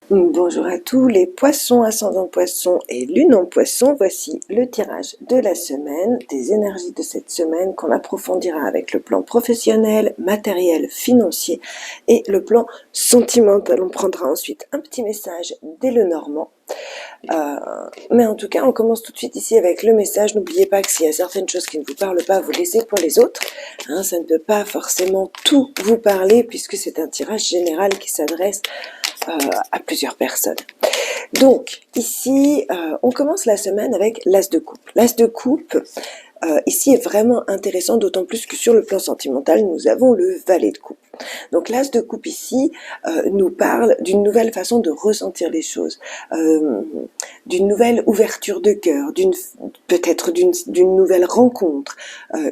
Bonjour à tous les poissons, ascendant poisson et lune en poisson. Voici le tirage de la semaine, des énergies de cette semaine qu'on approfondira avec le plan professionnel, matériel, financier et le plan sentimental. On prendra ensuite un petit message dès le Normand. Mais en tout cas, on commence tout de suite ici avec le message. N'oubliez pas que s'il y a certaines choses qui ne vous parlent pas, vous laissez pour les autres. Ça ne peut pas forcément tout vous parler puisque c'est un tirage général qui s'adresse à plusieurs personnes. Donc, ici, on commence la semaine avec l'As de coupe. L'As de coupe, ici, est vraiment intéressant, d'autant plus que sur le plan sentimental, nous avons le Valet de coupe. Donc, l'As de coupe ici nous parle d'une nouvelle façon de ressentir les choses, d'une nouvelle ouverture de cœur, peut-être d'une nouvelle rencontre,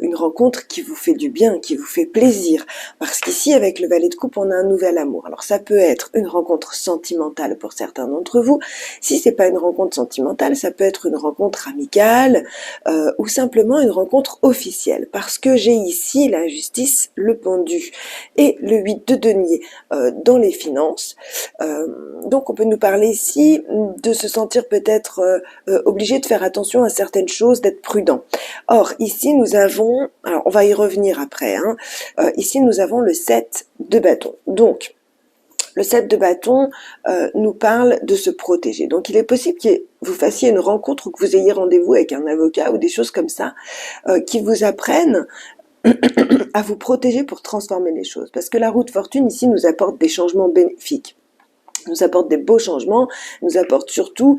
une rencontre qui vous fait du bien, qui vous fait plaisir. Parce qu'ici, avec le Valet de coupe, on a un nouvel amour. Alors, ça peut être une rencontre sentimentale pour certains d'entre vous. Si c'est pas une rencontre sentimentale, ça peut être une rencontre amicale ou simplement une rencontre officielle. Parce que j'ai ici la justice, le pendu et le 8 de denier dans les finances. Donc, on peut nous parler ici de se sentir peut-être obligé de faire attention à certaines choses, d'être prudent. Or, ici, nous avons, alors on va y revenir après, ici, nous avons le 7 de bâton. Donc, le 7 de bâton nous parle de se protéger. Donc, il est possible que vous fassiez une rencontre ou que vous ayez rendez-vous avec un avocat ou des choses comme ça qui vous apprennent à vous protéger pour transformer les choses. Parce que la roue de fortune, ici, nous apporte des changements bénéfiques. Nous apporte des beaux changements, nous apporte surtout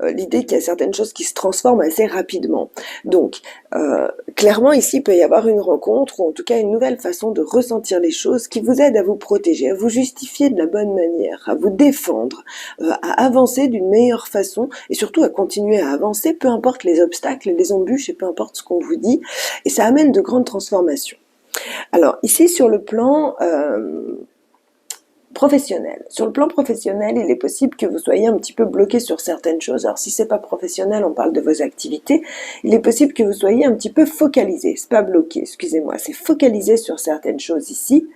l'idée qu'il y a certaines choses qui se transforment assez rapidement. Donc, clairement, ici, il peut y avoir une rencontre, ou en tout cas une nouvelle façon de ressentir les choses qui vous aide à vous protéger, à vous justifier de la bonne manière, à vous défendre, à avancer d'une meilleure façon, et surtout à continuer à avancer, peu importe les obstacles, les embûches, et peu importe ce qu'on vous dit, et ça amène de grandes transformations. Alors, ici, sur le plan professionnel. Sur le plan professionnel, il est possible que vous soyez un petit peu bloqué sur certaines choses. Alors si c'est pas professionnel, on parle de vos activités. Il est possible que vous soyez un petit peu focalisé. C'est pas bloqué, excusez-moi. C'est focalisé sur certaines choses ici.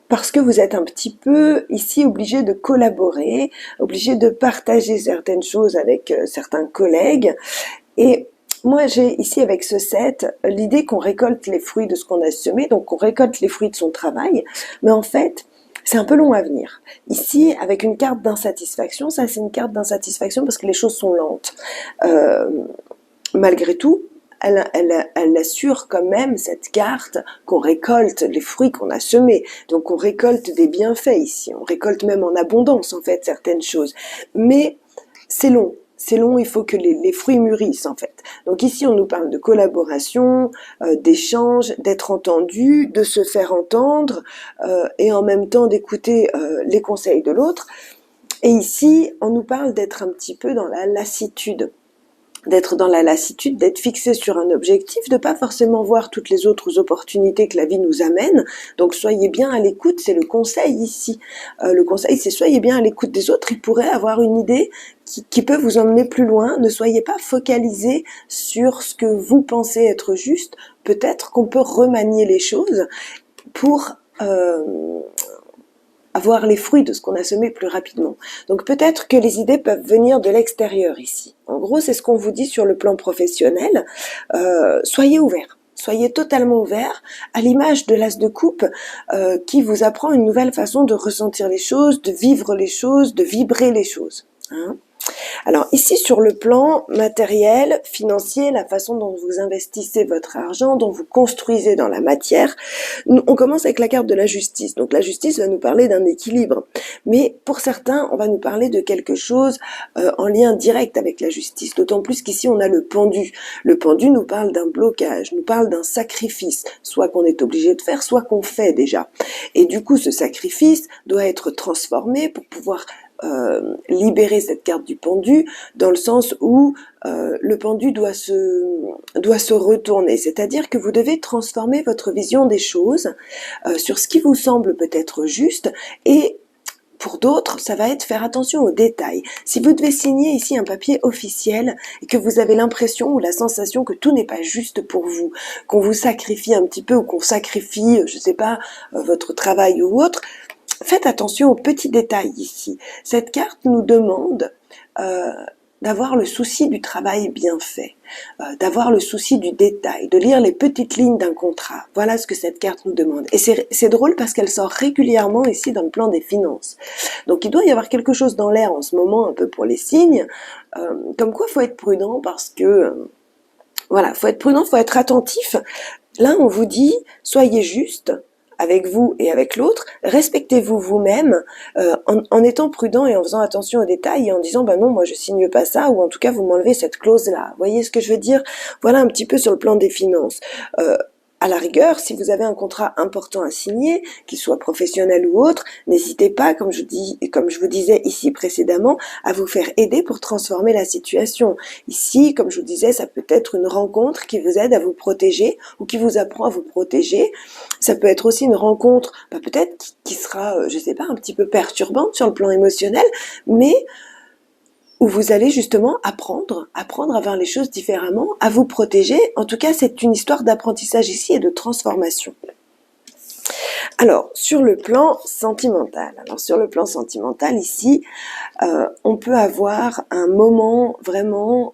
Parce que vous êtes un petit peu ici obligé de collaborer, obligé de partager certaines choses avec certains collègues. Et moi, j'ai ici avec ce 7, l'idée qu'on récolte les fruits de ce qu'on a semé, donc qu'on récolte les fruits de son travail, mais en fait, c'est un peu long à venir. Ici, avec une carte d'insatisfaction, ça c'est une carte d'insatisfaction parce que les choses sont lentes. Malgré tout, elle assure quand même cette carte qu'on récolte les fruits qu'on a semés. Donc on récolte des bienfaits ici, on récolte même en abondance en fait certaines choses. Mais c'est long. C'est long, il faut que les fruits mûrissent en fait. Donc ici, on nous parle de collaboration, d'échange, d'être entendu, de se faire entendre et en même temps d'écouter les conseils de l'autre. Et ici, on nous parle d'être un petit peu dans la lassitude. D'être fixé sur un objectif, de pas forcément voir toutes les autres opportunités que la vie nous amène. Donc soyez bien à l'écoute, c'est le conseil ici. Le conseil, c'est soyez bien à l'écoute des autres, ils pourraient avoir une idée qui peut vous emmener plus loin. Ne soyez pas focalisé sur ce que vous pensez être juste. Peut-être qu'on peut remanier les choses pour avoir les fruits de ce qu'on a semé plus rapidement. Donc peut-être que les idées peuvent venir de l'extérieur ici. En gros, c'est ce qu'on vous dit sur le plan professionnel. Soyez ouverts. Soyez totalement ouverts, à l'image de l'As de coupe qui vous apprend une nouvelle façon de ressentir les choses, de vivre les choses, de vibrer les choses. Alors ici sur le plan matériel, financier, la façon dont vous investissez votre argent, dont vous construisez dans la matière, on commence avec la carte de la justice. Donc la justice va nous parler d'un équilibre. Mais pour certains, on va nous parler de quelque chose en lien direct avec la justice. D'autant plus qu'ici on a le pendu. Le pendu nous parle d'un blocage, nous parle d'un sacrifice, soit qu'on est obligé de faire, soit qu'on fait déjà. Et du coup ce sacrifice doit être transformé pour pouvoir libérer cette carte du pendu, dans le sens où le pendu doit se retourner, c'est-à-dire que vous devez transformer votre vision des choses sur ce qui vous semble peut-être juste, et pour d'autres, ça va être faire attention aux détails. Si vous devez signer ici un papier officiel et que vous avez l'impression ou la sensation que tout n'est pas juste pour vous, qu'on vous sacrifie un petit peu ou qu'on sacrifie, je sais pas, votre travail ou autre, faites attention aux petits détails ici. Cette carte nous demande d'avoir le souci du travail bien fait, d'avoir le souci du détail, de lire les petites lignes d'un contrat. Voilà ce que cette carte nous demande. Et c'est drôle parce qu'elle sort régulièrement ici dans le plan des finances. Donc il doit y avoir quelque chose dans l'air en ce moment, un peu pour les signes, comme quoi il faut être prudent parce que, voilà, faut être prudent, faut être attentif. Là, on vous dit, soyez juste avec vous et avec l'autre, respectez-vous vous-même en étant prudent et en faisant attention aux détails et en disant bah non, moi je signe pas ça, ou en tout cas vous m'enlevez cette clause-là. Vous voyez ce que je veux dire? Voilà un petit peu sur le plan des finances. À la rigueur, si vous avez un contrat important à signer, qu'il soit professionnel ou autre, n'hésitez pas, comme je vous disais ici précédemment, à vous faire aider pour transformer la situation. Ici, comme je vous disais, ça peut être une rencontre qui vous aide à vous protéger ou qui vous apprend à vous protéger. Ça peut être aussi une rencontre, peut-être qui sera, je sais pas, un petit peu perturbante sur le plan émotionnel, mais où vous allez justement apprendre à voir les choses différemment, à vous protéger. En tout cas, c'est une histoire d'apprentissage ici et de transformation. Alors, sur le plan sentimental. Ici, on peut avoir un moment vraiment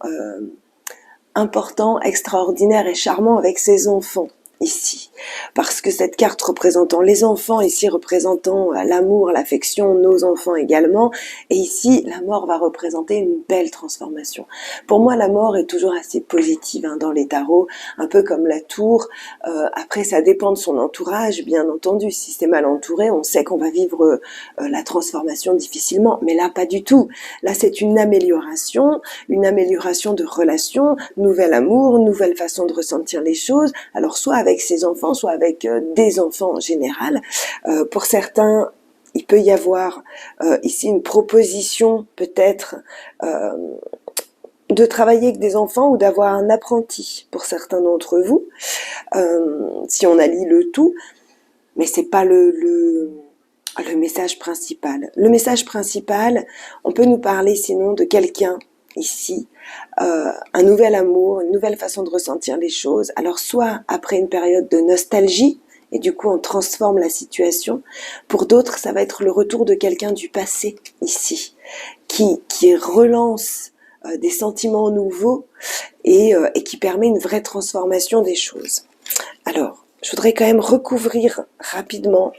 important, extraordinaire et charmant avec ses enfants. Ici, parce que cette carte représentant les enfants, ici représentant l'amour, l'affection, nos enfants également, et ici la mort va représenter une belle transformation. Pour moi, la mort est toujours assez positive dans les tarots, un peu comme la tour. Après, ça dépend de son entourage, bien entendu. Si c'est mal entouré, on sait qu'on va vivre la transformation difficilement, mais là pas du tout. Là, c'est une amélioration de relation, nouvel amour, nouvelle façon de ressentir les choses. Alors soit avec ses enfants, soit avec des enfants en général. Pour certains, il peut y avoir ici une proposition peut-être de travailler avec des enfants ou d'avoir un apprenti pour certains d'entre vous, si on allie le tout, mais c'est pas le message principal. Le message principal, on peut nous parler sinon de quelqu'un ici, un nouvel amour, une nouvelle façon de ressentir les choses. Alors soit après une période de nostalgie, et du coup on transforme la situation. Pour d'autres, ça va être le retour de quelqu'un du passé ici, qui relance des sentiments nouveaux et qui permet une vraie transformation des choses. Alors, je voudrais quand même recouvrir rapidement,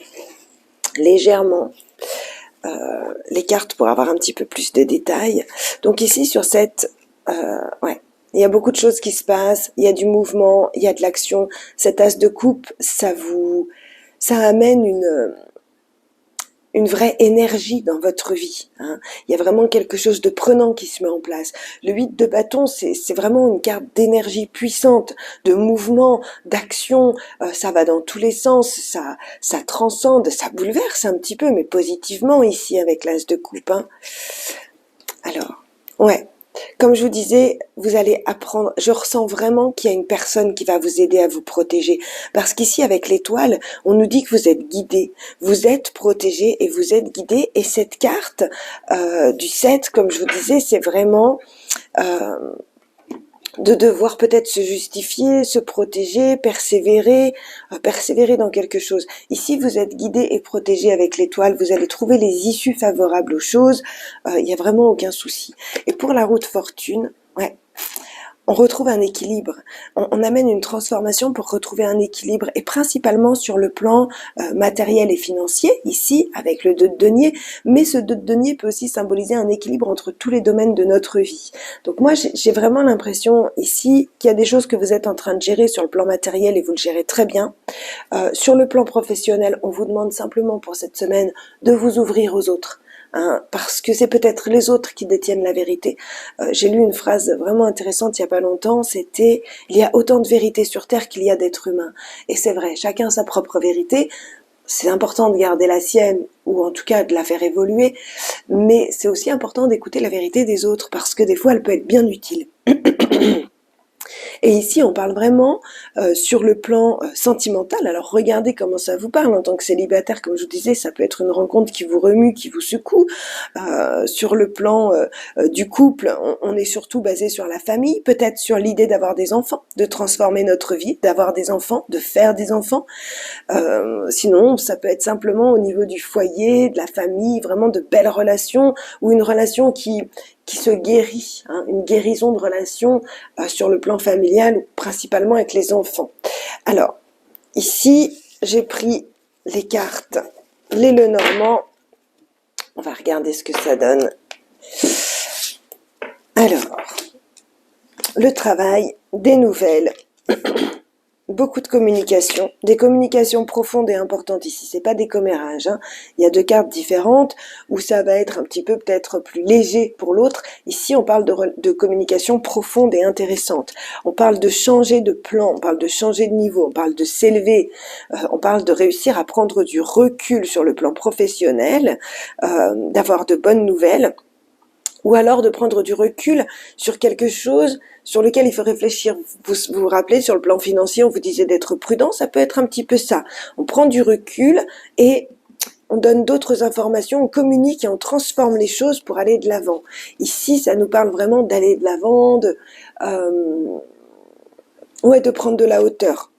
légèrement, les cartes pour avoir un petit peu plus de détails. Donc ici sur cette, il y a beaucoup de choses qui se passent, il y a du mouvement, il y a de l'action. Cet as de coupe, ça amène une vraie énergie dans votre vie. Il y a vraiment quelque chose de prenant qui se met en place. Le 8 de bâton, c'est vraiment une carte d'énergie puissante, de mouvement, d'action. Ça va dans tous les sens, ça transcende, ça bouleverse un petit peu, mais positivement ici avec l'as de coupe. Alors, comme je vous disais, vous allez apprendre. Je ressens vraiment qu'il y a une personne qui va vous aider à vous protéger. Parce qu'ici, avec l'étoile, on nous dit que vous êtes guidé. Vous êtes protégé et vous êtes guidé. Et cette carte du 7, comme je vous disais, c'est vraiment de devoir peut-être se justifier, se protéger, persévérer dans quelque chose. Ici, vous êtes guidé et protégé avec l'étoile, vous allez trouver les issues favorables aux choses, il n'y a vraiment aucun souci. Et pour la route fortune, on retrouve un équilibre, on amène une transformation pour retrouver un équilibre, et principalement sur le plan matériel et financier, ici, avec le 2 de denier, mais ce 2 de denier peut aussi symboliser un équilibre entre tous les domaines de notre vie. Donc moi, j'ai vraiment l'impression ici qu'il y a des choses que vous êtes en train de gérer sur le plan matériel et vous le gérez très bien. Sur le plan professionnel, on vous demande simplement pour cette semaine de vous ouvrir aux autres. Parce que c'est peut-être les autres qui détiennent la vérité. J'ai lu une phrase vraiment intéressante il y a pas longtemps, c'était « Il y a autant de vérité sur Terre qu'il y a d'êtres humains ». Et c'est vrai, chacun a sa propre vérité, c'est important de garder la sienne, ou en tout cas de la faire évoluer, mais c'est aussi important d'écouter la vérité des autres, parce que des fois elle peut être bien utile. Et ici, on parle vraiment sur le plan sentimental. Alors regardez comment ça vous parle en tant que célibataire. Comme je vous disais, ça peut être une rencontre qui vous remue, qui vous secoue. Sur le plan du couple, on est surtout basé sur la famille, peut-être sur l'idée d'avoir des enfants, de transformer notre vie, d'avoir des enfants, de faire des enfants. Sinon, ça peut être simplement au niveau du foyer, de la famille, vraiment de belles relations, ou une relation qui se guérit, hein, une guérison de relation sur le plan familial ou principalement avec les enfants. Alors, ici, j'ai pris les cartes, les Lenormand. On va regarder ce que ça donne. Alors, le travail, des nouvelles, beaucoup de communication, des communications profondes et importantes ici, c'est pas des commérages, hein. Il y a deux cartes différentes où ça va être un petit peu peut-être plus léger pour l'autre. Ici, on parle de communication profonde et intéressante. On parle de changer de plan, on parle de changer de niveau, on parle de s'élever, on parle de réussir à prendre du recul sur le plan professionnel, d'avoir de bonnes nouvelles, ou alors de prendre du recul sur quelque chose sur lequel il faut réfléchir. Vous vous rappelez, sur le plan financier, on vous disait d'être prudent, ça peut être un petit peu ça. On prend du recul et on donne d'autres informations, on communique et on transforme les choses pour aller de l'avant. Ici, ça nous parle vraiment d'aller de l'avant, de prendre de la hauteur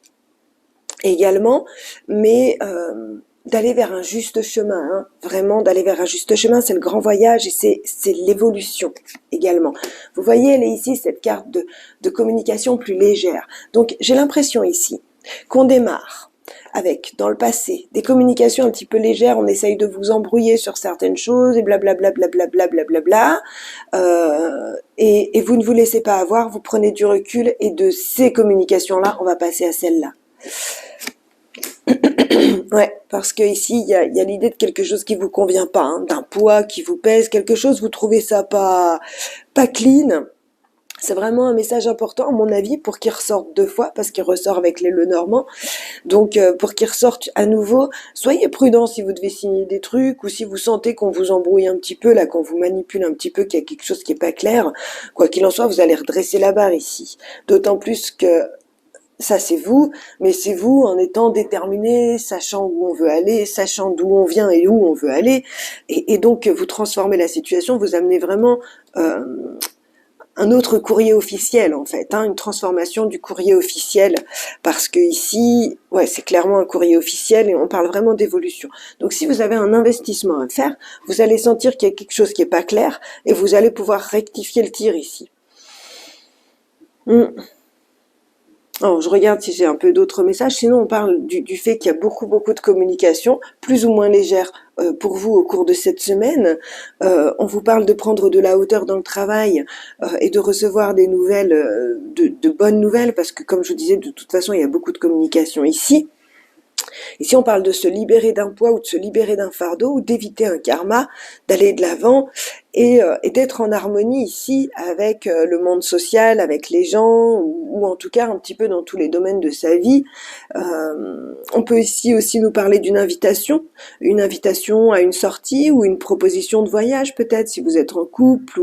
également, mais d'aller vers un juste chemin, hein. Vraiment d'aller vers un juste chemin, c'est le grand voyage et c'est l'évolution également. Vous voyez, elle est ici, cette carte de communication plus légère. Donc j'ai l'impression ici qu'on démarre avec, dans le passé, des communications un petit peu légères, on essaye de vous embrouiller sur certaines choses et blablabla, et vous ne vous laissez pas avoir, vous prenez du recul et de ces communications-là, on va passer à celles-là. Ouais, parce que ici il y a l'idée de quelque chose qui vous convient pas, hein, d'un poids qui vous pèse, quelque chose, vous trouvez ça pas clean. C'est vraiment un message important à mon avis pour qu'il ressorte deux fois, parce qu'il ressort avec les Lenormand. Donc pour qu'il ressorte à nouveau, soyez prudents si vous devez signer des trucs ou si vous sentez qu'on vous embrouille un petit peu, là, qu'on vous manipule un petit peu, qu'il y a quelque chose qui est pas clair. Quoi qu'il en soit, vous allez redresser la barre ici. D'autant plus que ça c'est vous, mais c'est vous en étant déterminé, sachant où on veut aller, sachant d'où on vient et où on veut aller, et donc vous transformez la situation, vous amenez vraiment un autre courrier officiel en fait, hein, une transformation du courrier officiel, parce que ici, ouais, c'est clairement un courrier officiel et on parle vraiment d'évolution. Donc si vous avez un investissement à faire, vous allez sentir qu'il y a quelque chose qui est pas clair et vous allez pouvoir rectifier le tir ici. Alors, je regarde si j'ai un peu d'autres messages. Sinon, on parle du fait qu'il y a beaucoup de communication, plus ou moins légère pour vous au cours de cette semaine. On vous parle de prendre de la hauteur dans le travail et de recevoir des nouvelles, de bonnes nouvelles, parce que comme je vous disais, de toute façon, il y a beaucoup de communication ici. Ici, on parle de se libérer d'un poids ou de se libérer d'un fardeau ou d'éviter un karma, d'aller de l'avant et d'être en harmonie ici avec le monde social, avec les gens ou en tout cas un petit peu dans tous les domaines de sa vie. On peut ici aussi nous parler d'une invitation à une sortie ou une proposition de voyage peut-être si vous êtes en couple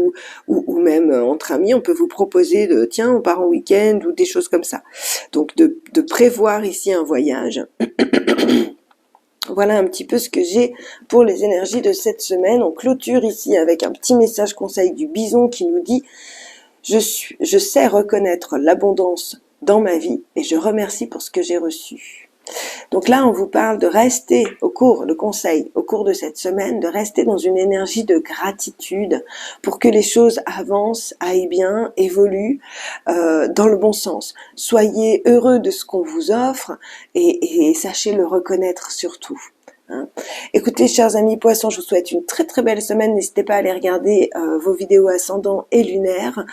ou même entre amis, on peut vous proposer de tiens on part en week-end ou des choses comme ça. Donc de prévoir ici un voyage. Voilà un petit peu ce que j'ai pour les énergies de cette semaine. On clôture ici avec un petit message conseil du bison qui nous dit « Je sais reconnaître l'abondance dans ma vie et je remercie pour ce que j'ai reçu. » Donc là, on vous parle de rester au cours de cette semaine, de rester dans une énergie de gratitude pour que les choses avancent, aillent bien, évoluent dans le bon sens. Soyez heureux de ce qu'on vous offre et sachez le reconnaître surtout. Écoutez, chers amis poissons, je vous souhaite une très très belle semaine. N'hésitez pas à aller regarder vos vidéos ascendant et lunaire,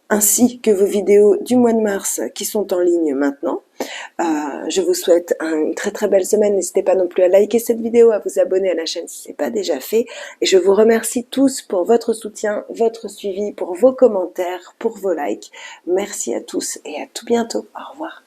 ainsi que vos vidéos du mois de mars qui sont en ligne maintenant. Je vous souhaite une très très belle semaine. N'hésitez pas non plus à liker cette vidéo, à vous abonner à la chaîne si ce n'est pas déjà fait. Et je vous remercie tous pour votre soutien, votre suivi, pour vos commentaires, pour vos likes. Merci à tous et à tout bientôt. Au revoir.